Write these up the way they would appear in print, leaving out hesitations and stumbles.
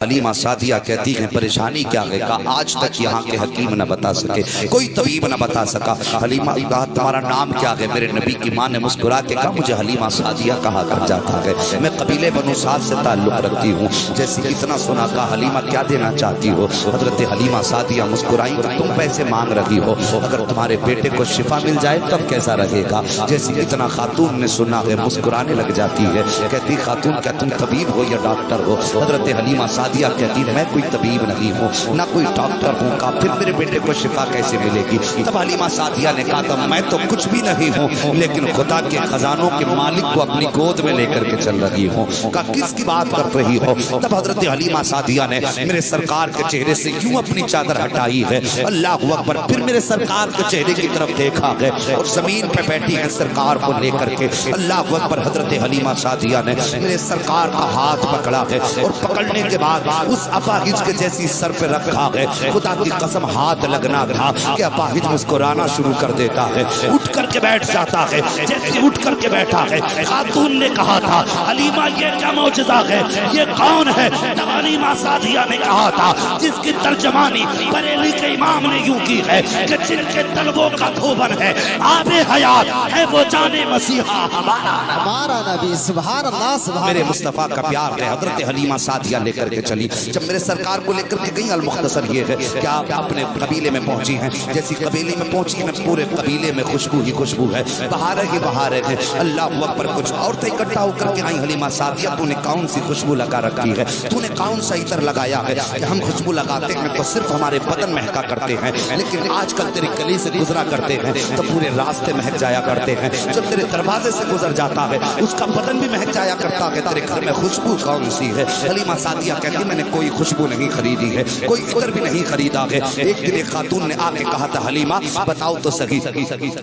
حلیمہ سعدیہ کہتی ہیں پریشانی کیا ہے؟ کہا آج تک یہاں کے حکیم نہ بتا سکے، کوئی طبیب نہ بتا سکا۔ حلیمہ کہا تمہارا نام کیا ہے؟ میرے نبی کی ماں نے مسکرا کے کہا مجھے حلیمہ سعدیہ کہا جاتا ہے، میں قبیلے بنو سعد سے تعلق رکھتی ہوں۔ جیسے اتنا سنا کہا حلیمہ کیا دینا چاہتی ہو؟ حضرت حلیمہ سعدیہ مسکرائی کہ تم پیسے مانگ رہی ہو، اگر تمہارے بیٹے کو شفا مل جائے تب کیسا رہے گا؟ جیسے اتنا خاتون نے سنا ہے مسکرانے لگ جاتی ہے، کہتی خاتون کیا تم طبیب ہو یا ڈاکٹر ہو؟ حضرت حلیمہ سعدیہ کہتی میں کوئی طبیب نہیں ہوں نہ کوئی ڈاکٹر ہوں، کہا پھر میرے بیٹے کو شفا کیسے ملے گی؟ تب حلیمہ سعدیہ نے کہا تھا میں تو کچھ بھی نہیں ہوں لیکن خدا کے خزانوں کے مالک کو اپنی گود میں لے کر کے چل رہی ہوں۔ کہا کس کی بات کر رہی ہو؟ تب حضرت حلیمہ سعدیہ نے میرے سرکار کے چہرے سے یوں اپنی چادر ہٹائی ہے، اللہ اکبر، پھر میرے سرکار کے چہرے کی طرف دیکھا ہے اور زمین پہ بیٹھی ہے سرکار کو لے کر کے، اللہ اکبر۔ حضرت حلیمہ سعدیہ نے میرے سرکار کا ہاتھ پکڑا ہے اور پکڑنے کے بعد اس اپاہج کے جیسی سر پہ رکھا ہے، خدا کی قسم ہاتھ لگنا تھا کہ اپاہج مسکرانا شروع کر دیتا ہے، اٹھ کر کے بیٹھ جاتا ہے۔ جیسے اٹھ کر کے بیٹھا ہے خاتون نے کہا تھا حلیمہ یہ کیا معجزہ ہے، یہ کون ہے؟ تب حلیمہ سعدیہ نے کہا تھا جس کی ترجمانی بریلی کے امام نے یوں کی ہے کہ جن کے طلبوں کا دھوبن ہے آب حیات ہے وہ جان مسیحا ہمارا نبی۔ سبحان اللہ، سبحان میرے مصطفیٰ کا پیار ہے۔ حضرت حلیمہ سعدیہ لے کر کے چلی، جب میرے سرکار کو لے کر کے گئی، المختصر یہ ہے کہ آپ اپنے قبیلے میں پہنچی ہیں، جیسی قبیلے میں پہنچی ہیں پورے قبیلے میں خوشبو ہی خوشبو ہے، بہاریں ہی بہاریں ہیں، اللہ اکبر۔ کچھ عورتیں اکٹھا ہو کر کے آئی، حلیمہ سعدیہ تو نے کون سی خوشبو لگا رکھی ہے؟ تو نے کون سا عطر لگایا ہے کہ ہم خوشبو لگاتے ہیں تو صرف ہمارے بدن مہکا کرتے ہیں، لیکن آج کل تیری گلی سے گزرا کرتے ہیں تو پورے راستے مہک جایا کرتے ہیں، جب تیرے دروازے سے گزر جاتا ہے اس کا بدن بھی مہک جایا کرتا ہے، تیرے گھر میں خوشبو کون سی ہے؟ حلیمہ سعدیہ کہتی میں نے کوئی خوشبو نہیں خریدی ہے، کوئی عطر بھی نہیں خریدا ہے۔ ایک دن ایک خاتون نے آ کے کہا تھا حلیمہ بتاؤ تو صحیح،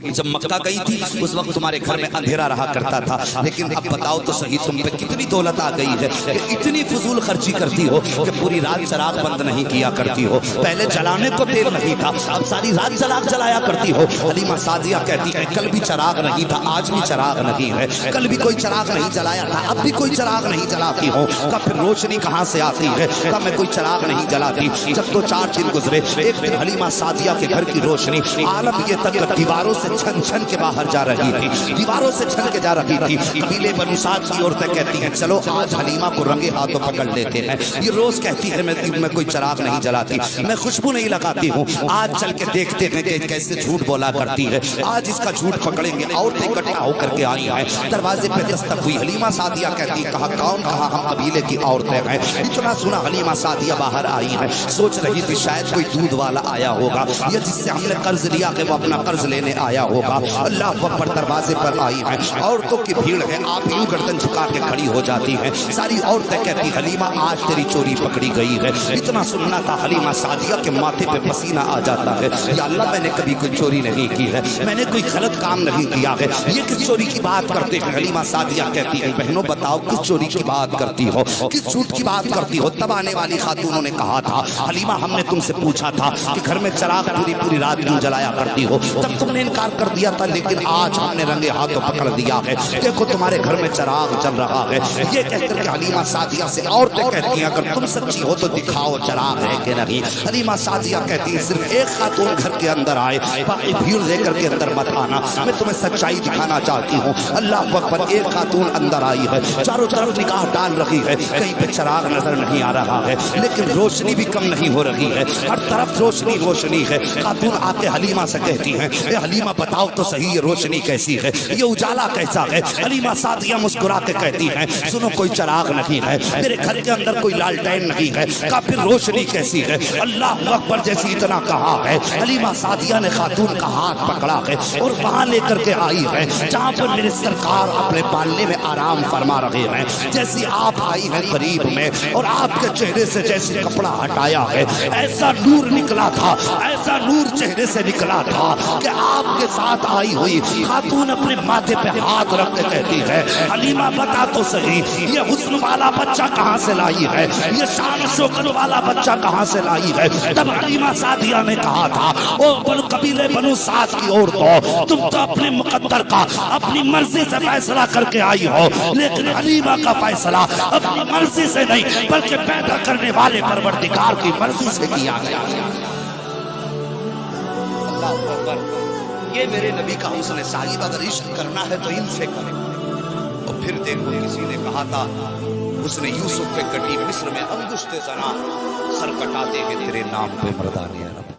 جب مکہ گئی تھی اس وقت تمہارے گھر میں اندھیرا رہا کرتا تھا، لیکن اب بتاؤ تو صحیح تم پہ کتنی دولت آ گئی ہے کہ اتنی فضول خرچی کرتی ہو کہ پوری رات چراغ بند نہیں کیا کرتی ہو، پہلے جلانے کو تیل نہیں تھا اب ساری رات چراغ جلایا کرتی ہو۔ حلیمہ سعدیہ کہتی ہے کل بھی چراغ نہیں تھا آج بھی چراغ نہیں ہے، کل بھی کوئی چراغ نہیں جلایا تھا اب بھی کوئی چراغ نہیں جلاتی ہو، کہ پھر روشنی کہاں سے آتی ہے؟ کہ میں کوئی چراغ نہیں جلاتی۔ جب تو 4 دن گزرے، ایک دن حلیمہ سعدیہ کے گھر کی روشنی عالم یہ تک دیواروں سے چھن چھن کے باہر جا رہی تھی، دیواروں سے چھن کے جا رہی تھی۔ قبیلے بنو سعد کی عورتیں کہتی ہیں چلو آج حلیمہ کو رنگے ہاتھوں پکڑ لیتے ہیں، یہ روز کہتی ہے میں کوئی چراغ نہیں جلاتی، میں خوشبو نہیں لگاتی ہوں، آج چل کے دیکھتے ہیں کہ کیسے جھوٹ بولا کرتی ہے، آج اس کا جھوٹ پکڑیں گے۔ عورتیں اکٹھا ہو کر کے آئی ہیں، دروازے پہ دستک ہوئی، حلیمہ سعدیہ کہتی کہا کون؟ کہا ہم قبیلے کی عورتیں ہیں۔ اتنا سنا حلیمہ سعدیہ باہر آئی ہیں، سوچ رہی تھی شاید کوئی دودھ والا آیا ہوگا یا جس سے ہم نے قرض لیا کہ وہ اپنا قرض لینے آیا ہوگا، اللہ اکبر۔ دروازے پر آئی ہیں، عورتوں کی بھیڑ ہے، آپ یوں گردن جھکا کے کھڑی ہو جاتی ہیں، ساری عورتیں کہتی حلیمہ آج تیری چوری پکڑی گئی ہے۔ اتنا سننا تھا حلیمہ سعدیہ کے ماتھے پہ پسینہ آ جاتا ہے، یا اللہ میں نے کبھی کوئی چوری نہیں کی ہے، میں نے کوئی غلط کام نہیں کیا ہے، یہ کس چوری کی بات کرتے ہیں؟ حلیمہ سعدیہ کہتی ہے بہنوں بتاؤ کس چوری کی بات کرتی ہو، کس جھوٹ کی بات کرتی ہو؟ تب آنے والی خاتونوں نے کہا تھا حلیمہ ہم نے تم سے پوچھا تھا کہ گھر میں چراغ پوری رات کیوں جلایا کرتی ہو، تب تم نے انکار کر دیا تھا، لیکن آج ہم نے رنگے ہاتھوں پکڑ دیا ہے، دیکھو تمہارے گھر میں چراغ جل رہا ہے۔ یہ کہہ کر کے حلیمہ سعدیہ سے عورتیں کہتی ہیں اگر تم سچی ہو تو دکھاؤ چراغ ہے کہ نہیں۔ حلیمہ سعدیہ کہتی ہے صرف ایک خاتون گھر کے اندر آئے، باقی بھیڑ لے کر کے اندر مت آنا، میں تمہیں سچائی دکھانا چاہتی ہوں۔ اللہ اکبر، ایک خاتون اندر آئی ہے، چاروں طرف نگاہ ڈال رہی ہے، کہیں پہ چراغ نظر نہیں آ رہا ہے لیکن روشنی بھی کم نہیں ہو رہی ہے، ہر طرف روشنی روشنی ہے۔ خاتون آ کے حلیمہ سے کہتی ہیں اے حلیمہ بتاؤ تو صحیح یہ روشنی کیسی ہے، یہ اجالا کیسا ہے؟ حلیمہ سعدیہ مسکرا کے کہتی ہیں سنو کوئی چراغ نہیں ہے، میرے گھر کے اندر کوئی لالٹین نہیں ہے، کا پھر روشنی کیسی ہے؟ اللہ اکبر۔ جیسی اتنا کہا ہے حلیمہ سعدیہ نے خاتون کا ہاتھ پکڑا ہے اور وہاں لے کر کے آئی ہے جہاں پر میرے سرکار اپنے پالنے میں آرام فرما رہے ہیں۔ جیسی آپ آئی ہیں قریب میں اور آپ کے چہرے سے جیسے کپڑا ہٹایا ہے ایسا نور نکلا تھا، ایسا نور چہرے سے نکلا تھا کہ آپ کے ساتھ آئی ہوئی خاتون اپنے ماتھے پہ ہاتھ رکھ کے کہتی ہے حلیمہ بتا تو صحیح یہ حسن حسن والا بچہ کہاں سے لائی ہے، یہ شان و شوکت والا بچہ کہاں سے لائی ہے؟ تب حلیمہ سعدیہ نے کہا تھا او بنو قبیلے بنو سعد کی عورتوں، تم تو اپنے مقدر کا اپنی مرضی سے فیصلہ کر کے آئی ہو، لیکن حلیمہ کا فیصلہ اپنی مرضی سے نہیں بلکہ پیدا کرنے والے پروردگار کی مرضی سے کیا گیا۔ اللہ اکبر، یہ میرے نبی کا حسن صاحب، اگر عشق کرنا ہے تو ان سے کریں۔ اور پھر دیکھو کسی نے کہا تھا اس نے یوسف پہ کٹی مصر میں انگشت زنا، سر کٹا دیں گے تیرے نام پہ مردان عرب۔